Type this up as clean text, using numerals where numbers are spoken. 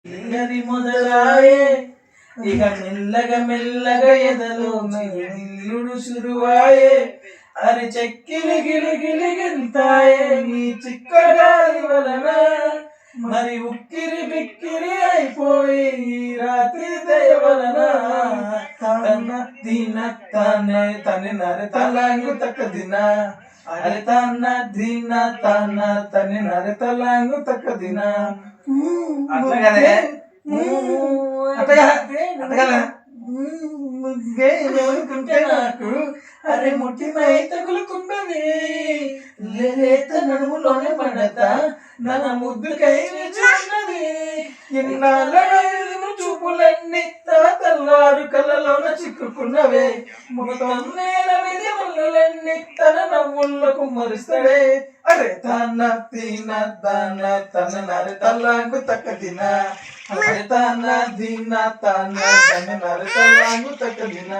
అది మొదలాయే ఇక మెల్లగా మెల్లగా ఎదలో నిల్లుడు శురువాయే అరి చెక్కిలి గిలి గిలి గింతాయే నీ చిక్కగాలి వలన మరి ఉక్కిరి బిక్కిరి అయిపోయి ఈ రాత్రి దయ వలన తన దీన తనే తని నరి తలాంగు తక్క దిన అరే తన దీన తన తని నరి తలాంగు తక్క దిన అట్లా కదే అనుకుంటే నాకు అరే ముట్టినై తగులుకున్నది లేత నడుములోనే పడత నన్న ముద్దుకై చూన్నది ఇన్నాళ్ళ చూపులన్నీ తెల్లారు కళ్ళలోన చిక్కుకున్నవే మొత్తం నేల మీద ముళ్ళలన్నీ తన నవ్వుల్లో కుమ్మరిస్తాడే అరే తన తిన తన తన నరి తల్లాంగు తక్క తిన అరే తన దిన తన తన నరి తల్లాంగు తక్క తిన